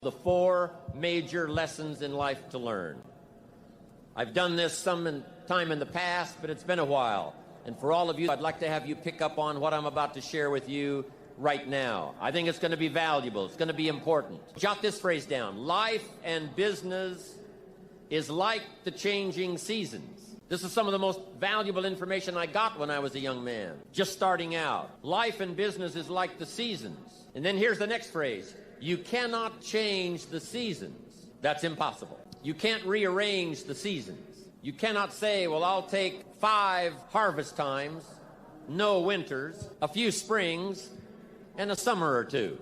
The 4 major lessons in life to learn. I've done this some time in the past, but it's been a while. And for all of you, I'd like to have you pick up on what I'm about to share with you right now. I think it's going to be valuable. It's going to be important. Jot this phrase down. Life and business is like the changing seasons. This is some of the most valuable information I got when I was a young man, just starting out. Life and business is like the seasons. And then here's the next phrase. You cannot change the seasons. That's impossible. You can't rearrange the seasons. You cannot say, well, I'll take 5 harvest times, no winters, a few springs, and a summer or 2.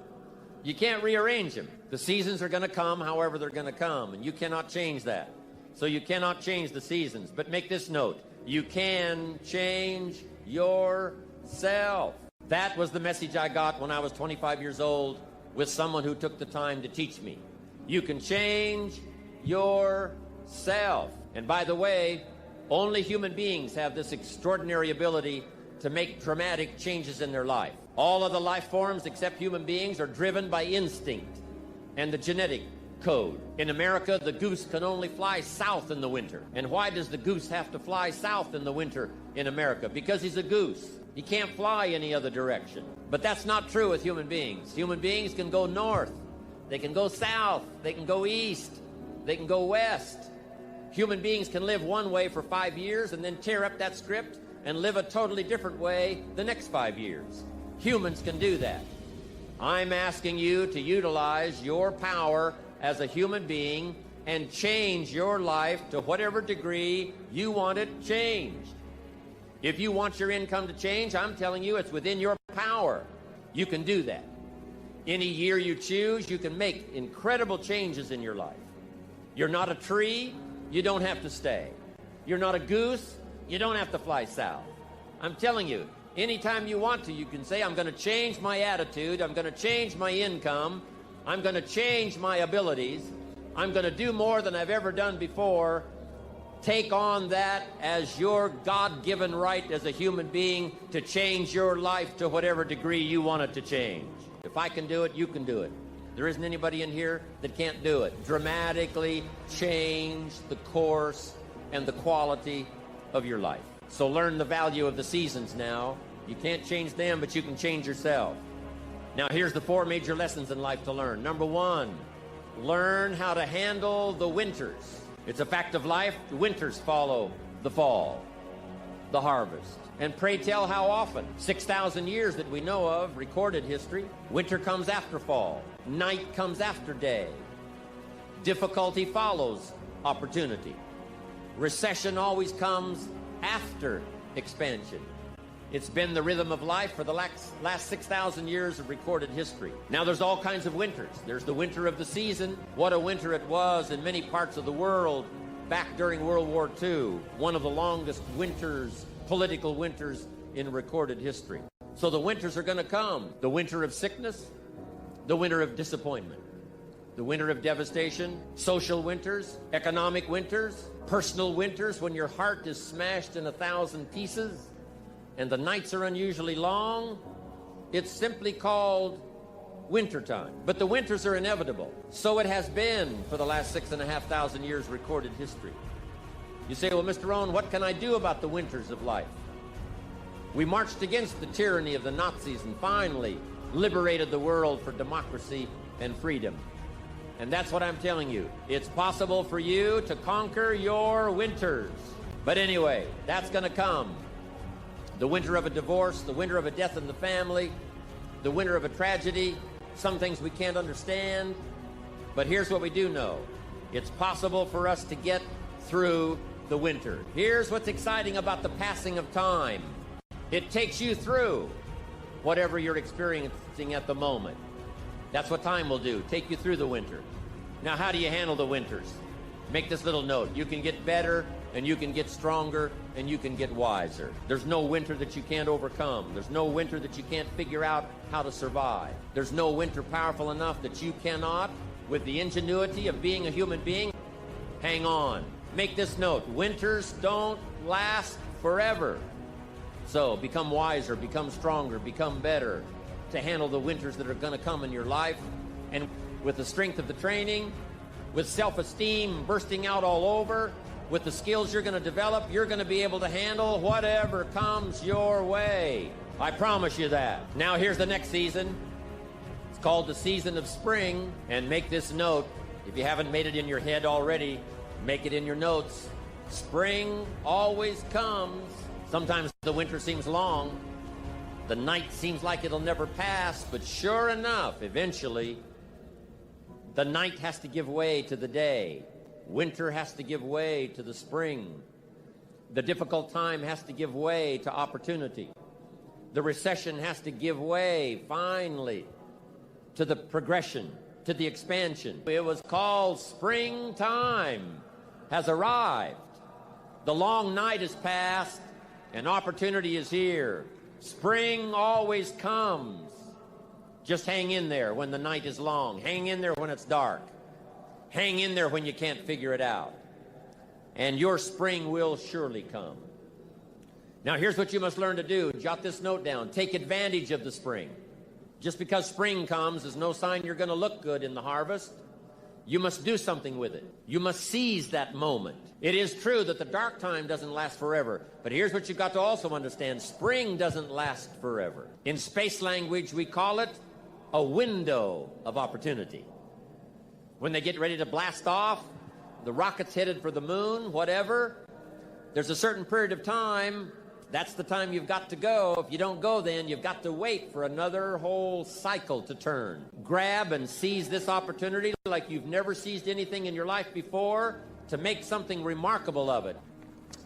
You can't rearrange them. The seasons are going to come however they're going to come, and you cannot change that. So you cannot change the seasons. But make this note. You can change yourself. That was the message I got when I was 25 years old with someone who took the time to teach me. You can change yourself. And by the way, only human beings have this extraordinary ability to make dramatic changes in their life. All of the life forms except human beings are driven by instinct and the genetic code. In America, the goose can only fly south in the winter. And why does the goose have to fly south in the winter in America? Because he's a goose. He can't fly any other direction. But that's not true with human beings. Human beings can go north. They can go south. They can go east. They can go west. Human beings can live one way for 5 years and then tear up that script and live a totally different way the next 5 years. Humans can do that. I'm asking you to utilize your power as a human being and change your life to whatever degree you want it changed. If you want your income to change, I'm telling you it's within your power. You can do that. Any year you choose, you can make incredible changes in your life. You're not a tree, you don't have to stay. You're not a goose, you don't have to fly south. I'm telling you, anytime you want to, you can say, I'm going to change my attitude, I'm going to change my income, I'm going to change my abilities, I'm going to do more than I've ever done before. Take on that as your God-given right as a human being to change your life to whatever degree you want it to change. If I can do it, you can do it. There isn't anybody in here that can't do it. Dramatically change the course and the quality of your life. So learn the value of the seasons now. You can't change them, but you can change yourself. Now here's the 4 major lessons in life to learn. Number 1, learn how to handle the winters. It's a fact of life. The winters follow the fall, the harvest. And pray tell how often? 6,000 years that we know of, recorded history. Winter comes after fall. Night comes after day. Difficulty follows opportunity. Recession always comes after expansion. It's been the rhythm of life for the last 6,000 years of recorded history. Now there's all kinds of winters. There's the winter of the season. What a winter it was in many parts of the world back during World War II. One of the longest winters, political winters in recorded history. So the winters are going to come. The winter of sickness, the winter of disappointment, the winter of devastation, social winters, economic winters, personal winters when your heart is smashed in 1,000 pieces, and the nights are unusually long. It's simply called wintertime. But the winters are inevitable. So it has been for the last 6,500 years recorded history. You say, well, Mr. Rohn, what can I do about the winters of life? We marched against the tyranny of the Nazis and finally liberated the world for democracy and freedom. And that's what I'm telling you. It's possible for you to conquer your winters. But anyway, that's going to come. The winter of a divorce, the winter of a death in the family, the winter of a tragedy, some things we can't understand. But here's what we do know. It's possible for us to get through the winter. Here's what's exciting about the passing of time. It takes you through whatever you're experiencing at the moment. That's what time will do, take you through the winter. Now, how do you handle the winters? Make this little note. You can get better, and you can get stronger, and you can get wiser. There's no winter that you can't overcome. There's no winter that you can't figure out how to survive. There's no winter powerful enough that you cannot, with the ingenuity of being a human being, hang on. Make this note. Winters don't last forever. So become wiser, become stronger, become better to handle the winters that are going to come in your life. And with the strength of the training, with self-esteem bursting out all over, with the skills you're going to develop, you're going to be able to handle whatever comes your way. I promise you that. Now here's the next season. It's called the season of spring. And make this note, if you haven't made it in your head already, make it in your notes. Spring always comes. Sometimes the winter seems long. The night seems like it'll never pass, but sure enough, eventually, the night has to give way to the day. Winter has to give way to the spring. The difficult time has to give way to opportunity. The recession has to give way, finally, to the progression, to the expansion. It was called springtime has arrived. The long night is past, and opportunity is here. Spring always comes. Just hang in there when the night is long. Hang in there when it's dark. Hang in there when you can't figure it out. And your spring will surely come. Now here's what you must learn to do. Jot this note down. Take advantage of the spring. Just because spring comes is no sign you're going to look good in the harvest. You must do something with it. You must seize that moment. It is true that the dark time doesn't last forever, but here's what you've got to also understand. Spring doesn't last forever. In space language, we call it a window of opportunity. When they get ready to blast off, the rocket's headed for the moon, whatever, there's a certain period of time. That's the time you've got to go. If you don't go then, you've got to wait for another whole cycle to turn. Grab and seize this opportunity like you've never seized anything in your life before to make something remarkable of it.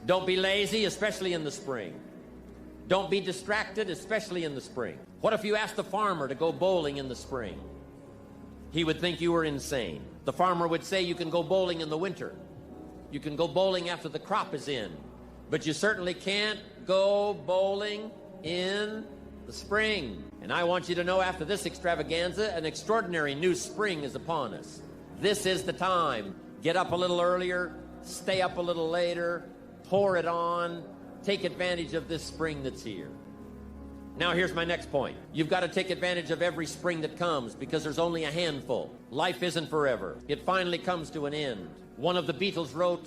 Don't be lazy, especially in the spring. Don't be distracted, especially in the spring. What if you asked the farmer to go bowling in the spring? He would think you were insane. The farmer would say you can go bowling in the winter. You can go bowling after the crop is in. But you certainly can't go bowling in the spring. And I want you to know after this extravaganza, an extraordinary new spring is upon us. This is the time. Get up a little earlier, stay up a little later, pour it on, take advantage of this spring that's here. Now here's my next point. You've got to take advantage of every spring that comes because there's only a handful. Life isn't forever. It finally comes to an end. One of the Beatles wrote,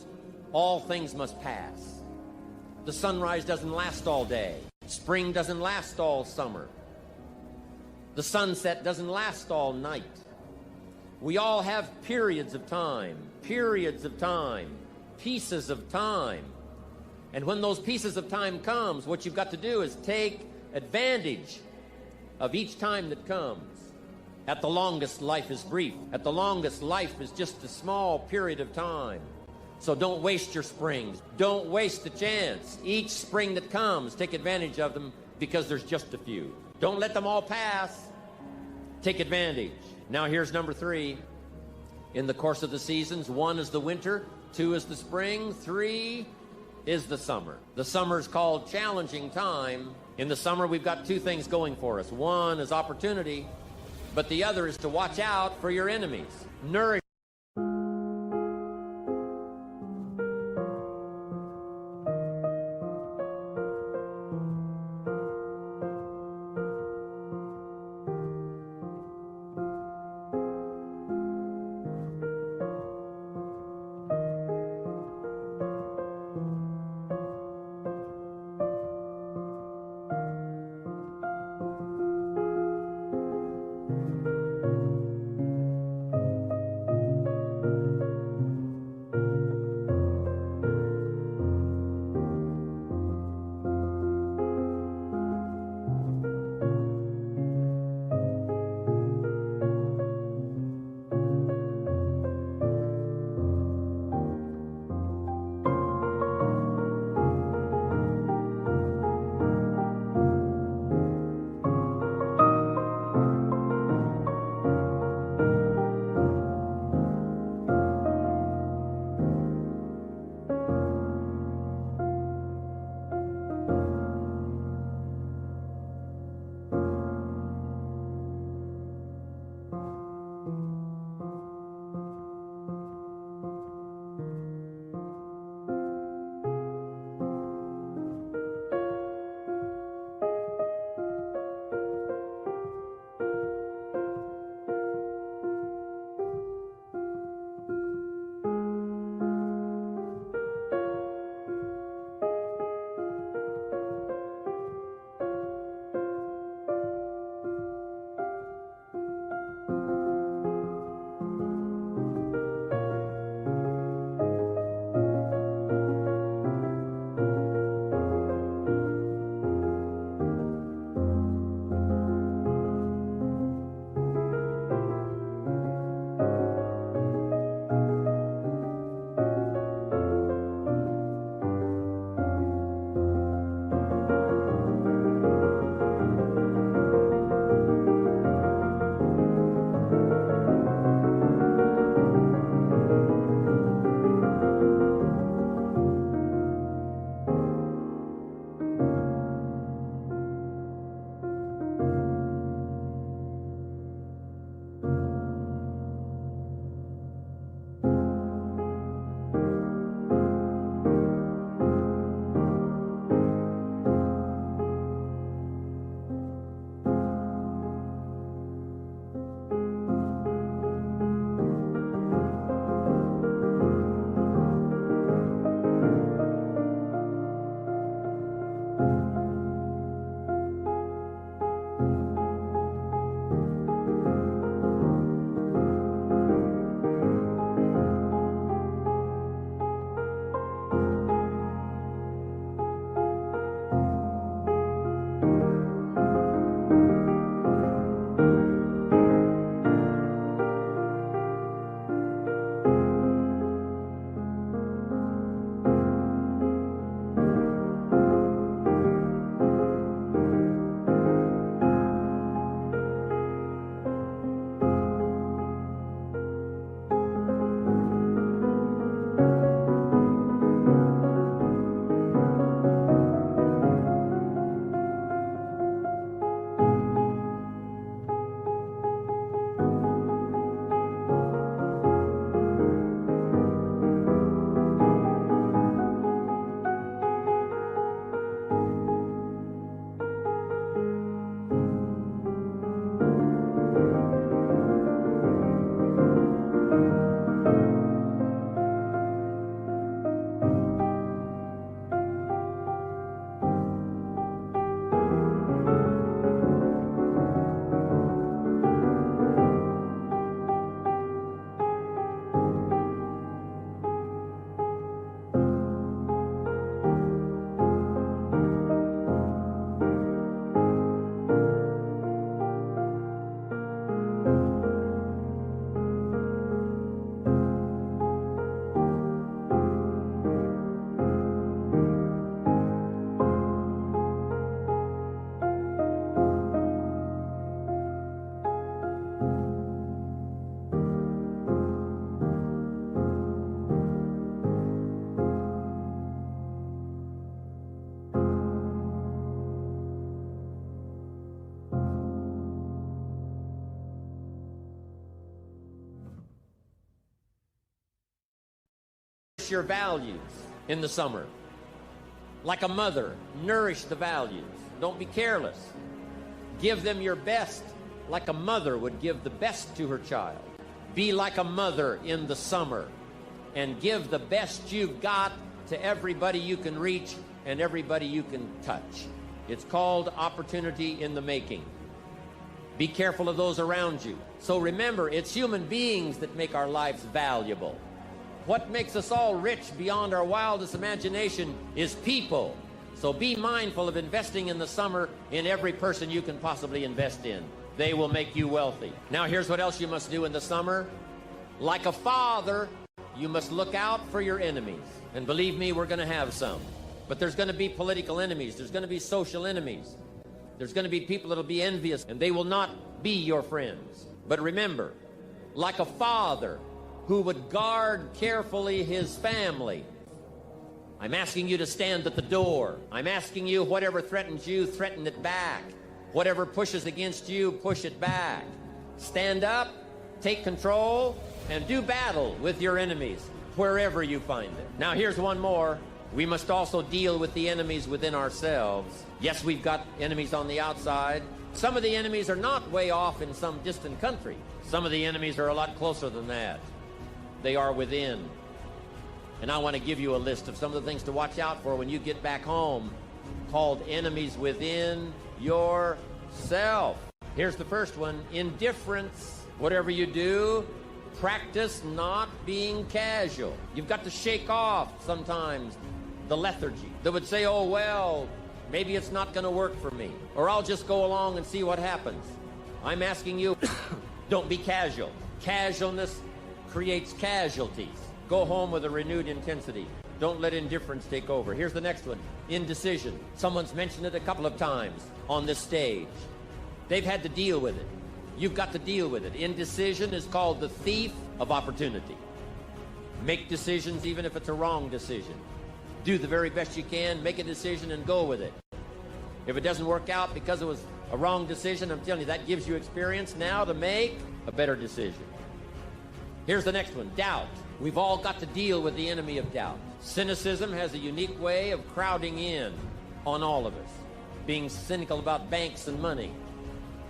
"All things must pass." The sunrise doesn't last all day. Spring doesn't last all summer. The sunset doesn't last all night. We all have periods of time, pieces of time. And when those pieces of time comes, what you've got to do is take advantage of each time that comes. At the longest, life is brief. At the longest, life is just a small period of time. So don't waste your springs. Don't waste the chance. Each spring that comes, take advantage of them because there's just a few. Don't let them all pass. Take advantage. Now here's number 3. In the course of the seasons, 1 is the winter, 2 is the spring, 3 is the summer. The summer is called challenging time. In the summer, we've got 2 things going for us. 1 is opportunity, but the other is to watch out for your enemies. Nourish nourish your values in the summer. Like a mother, nourish the values. Don't be careless. Give them your best, like a mother would give the best to her child. Be like a mother in the summer and give the best you've got to everybody you can reach and everybody you can touch. It's called opportunity in the making. Be careful of those around you. So remember, it's human beings that make our lives valuable. What makes us all rich beyond our wildest imagination is people. So be mindful of investing in the summer in every person you can possibly invest in. They will make you wealthy. Now here's what else you must do in the summer. Like a father, you must look out for your enemies. And believe me, we're going to have some. But there's going to be political enemies. There's going to be social enemies. There's going to be people that'll be envious, and they will not be your friends. But remember, like a father who would guard carefully his family, I'm asking you to stand at the door. I'm asking you, whatever threatens you, threaten it back. Whatever pushes against you, push it back. Stand up, take control, and do battle with your enemies wherever you find them. Now here's one more. We must also deal with the enemies within ourselves. Yes, we've got enemies on the outside. Some of the enemies are not way off in some distant country. Some of the enemies are a lot closer than that. They are within. And I want to give you a list of some of the things to watch out for when you get back home, called enemies within yourself. Here's the first one: indifference. Whatever you do, practice not being casual. You've got to shake off sometimes the lethargy that would say, oh, well, maybe it's not going to work for me, or I'll just go along and see what happens. I'm asking you, don't be casual. Casualness creates casualties. Go home with a renewed intensity. Don't let indifference take over. Here's the next one: indecision. Someone's mentioned it a couple of times on this stage. They've had to deal with it. You've got to deal with it. Indecision is called the thief of opportunity. Make decisions even if it's a wrong decision. Do the very best you can, make a decision and go with it. If it doesn't work out because it was a wrong decision, I'm telling you, that gives you experience now to make a better decision. Here's the next one: doubt. We've all got to deal with the enemy of doubt. Cynicism has a unique way of crowding in on all of us. Being cynical about banks and money.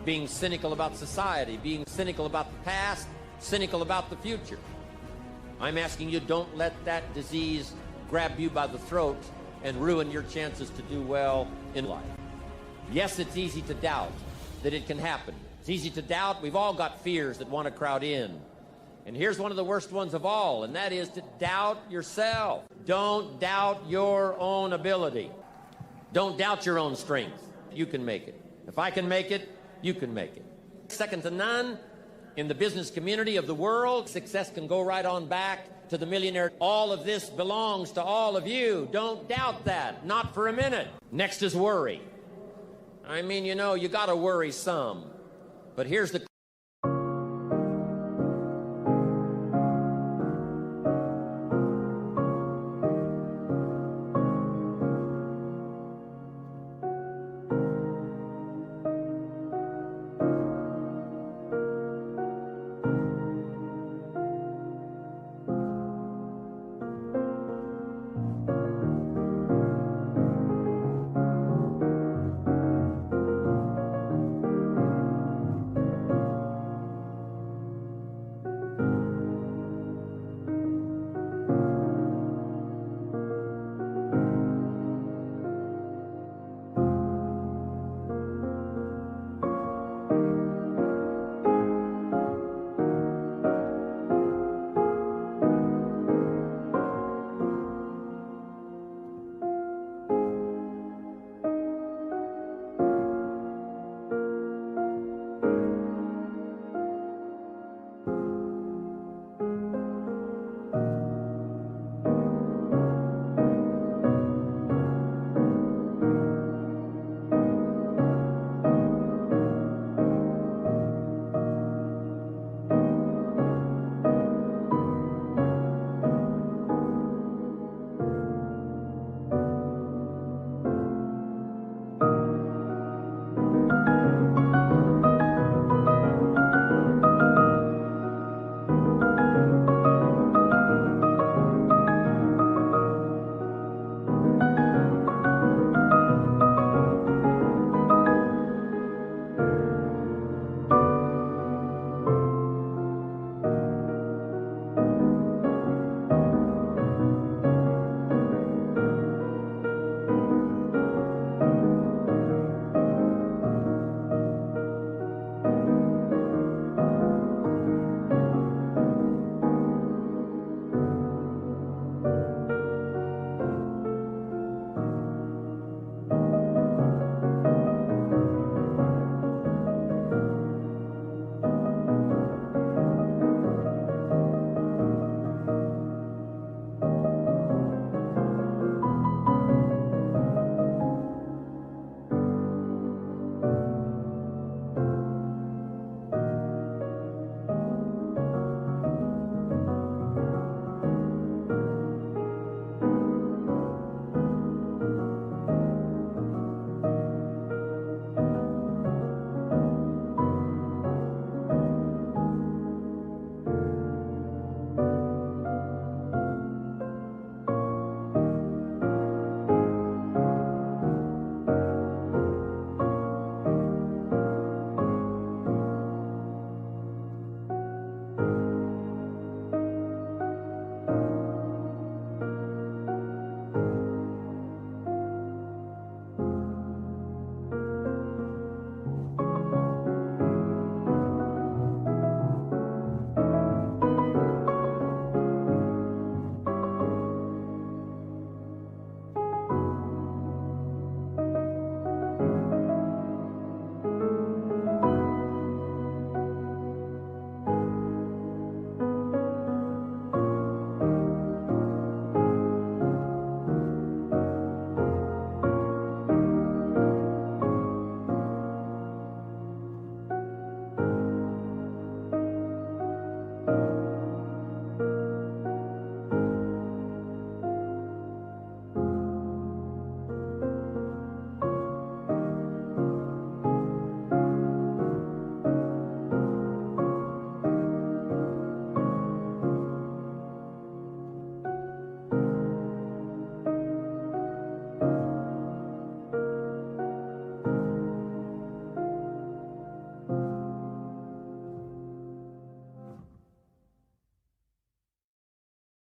Being cynical about society. Being cynical about the past. Cynical about the future. I'm asking you, don't let that disease grab you by the throat and ruin your chances to do well in life. Yes, it's easy to doubt that it can happen. It's easy to doubt. We've all got fears that want to crowd in. And here's one of the worst ones of all, and that is to doubt yourself. Don't doubt your own ability. Don't doubt your own strength. You can make it. If I can make it, you can make it. Second to none in the business community of the world. Success can go right on back to the millionaire. All of this belongs to all of you. Don't doubt that. Not for a minute. Next is worry. I mean, you know, you got to worry some. But here's the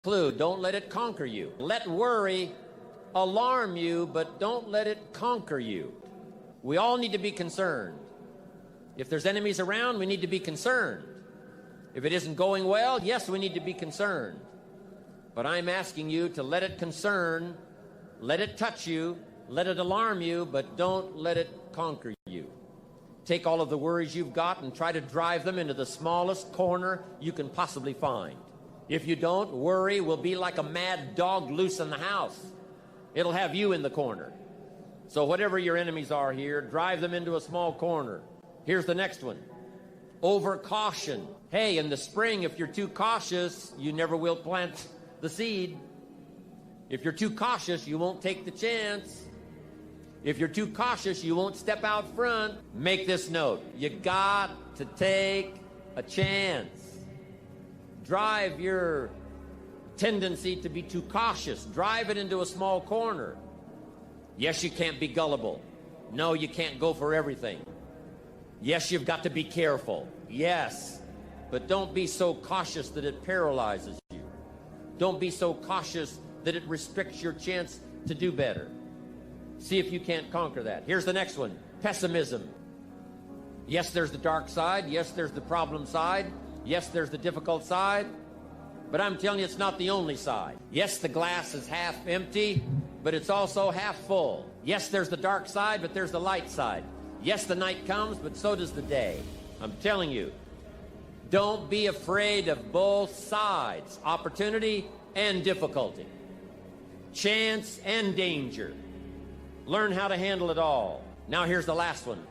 Don't let it conquer you. Let worry alarm you, but don't let it conquer you. We all need to be concerned. If there's enemies around, we need to be concerned. If it isn't going well, yes, we need to be concerned. But I'm asking you to let it concern, let it touch you, let it alarm you, but don't let it conquer you. Take all of the worries you've got and try to drive them into the smallest corner you can possibly find. If you don't, worry will be like a mad dog loose in the house. It'll have you in the corner. So whatever your enemies are here, drive them into a small corner. Here's the next one. Over caution. Hey, in the spring, if you're too cautious, you never will plant the seed. If you're too cautious, you won't take the chance. If you're too cautious, you won't step out front. Make this note. You got to take a chance. Drive your tendency to be too cautious. Drive it into a small corner. Yes, you can't be gullible. No, you can't go for everything. Yes, you've got to be careful. Yes, but don't be so cautious that it paralyzes you. Don't be so cautious that it restricts your chance to do better. See if you can't conquer that. Here's the next one. Pessimism. Yes, there's the dark side. Yes, there's the problem side. Yes, there's the difficult side. But I'm telling you, it's not the only side. Yes, the glass is half empty, but it's also half full. Yes, there's the dark side, but there's the light side. Yes, the night comes, but so does the day. I'm telling you, don't be afraid of both sides, opportunity and difficulty, chance and danger. Learn how to handle it all. Now here's the last one.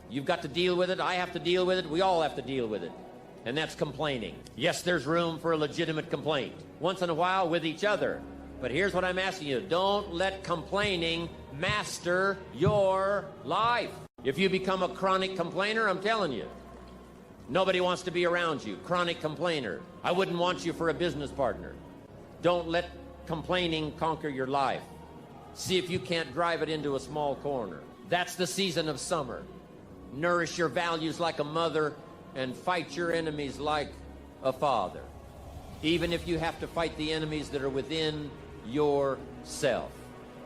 You've got to deal with it. I have to deal with it. We all have to deal with it. And that's complaining. Yes, there's room for a legitimate complaint. Once in a while with each other. But here's what I'm asking you. Don't let complaining master your life. If you become a chronic complainer, I'm telling you, nobody wants to be around you. Chronic complainer. I wouldn't want you for a business partner. Don't let complaining conquer your life. See if you can't drive it into a small corner. That's the season of summer. Nourish your values like a mother and fight your enemies like a father. Even if you have to fight the enemies that are within yourself.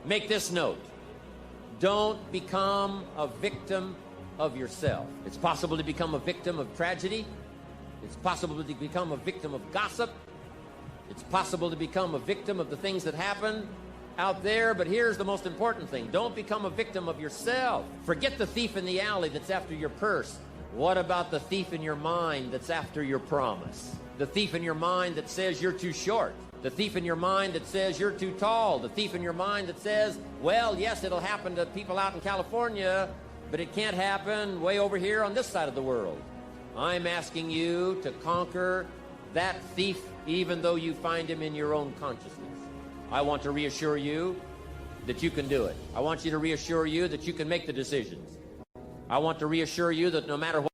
Make this note. Don't become a victim of yourself. It's possible to become a victim of tragedy. It's possible to become a victim of gossip. It's possible to become a victim of the things that happen out there, but here's the most important thing. Don't become a victim of yourself. Forget the thief in the alley that's after your purse. What about the thief in your mind that's after your promise? The thief in your mind that says you're too short. The thief in your mind that says you're too tall. The thief in your mind that says, well, yes, it'll happen to people out in California, but it can't happen way over here on this side of the world. I'm asking you to conquer that thief even though you find him in your own consciousness. I want to reassure you that you can do it. I want you to reassure you that you can make the decisions. I want to reassure you that no matter what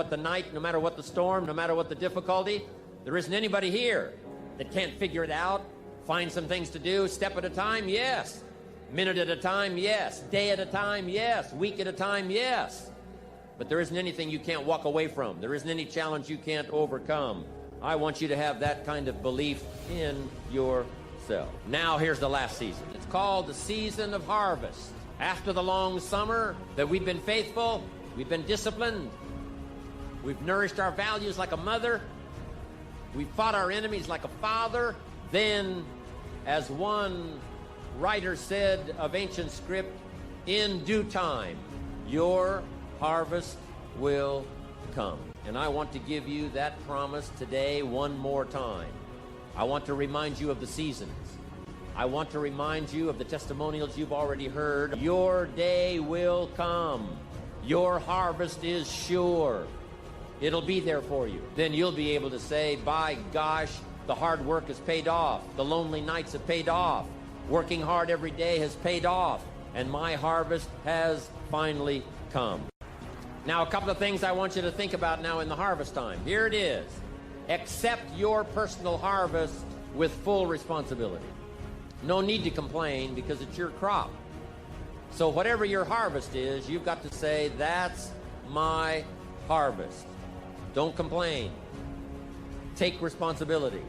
The night, no matter what the storm, no matter what the difficulty, there isn't anybody here that can't figure it out, find some things to do, step at a time, yes. Minute at a time, yes. Day at a time, yes. Week at a time, yes. But there isn't anything you can't walk away from. There isn't any challenge you can't overcome. I want you to have that kind of belief in yourself. Now here's the last season. It's called the season of harvest. After the long summer that we've been faithful, we've been disciplined, we've nourished our values like a mother, we've fought our enemies like a father, then, as one writer said of ancient script, in due time, your harvest will come. And I want to give you that promise today one more time. I want to remind you of the seasons. I want to remind you of the testimonials you've already heard. Your day will come. Your harvest is sure. It'll be there for you. Then you'll be able to say, by gosh, the hard work has paid off. The lonely nights have paid off. Working hard every day has paid off. And my harvest has finally come. Now, a couple of things I want you to think about now in the harvest time. Here it is. Accept your personal harvest with full responsibility. No need to complain because it's your crop. So whatever your harvest is, you've got to say, that's my harvest. Don't complain. Take responsibility.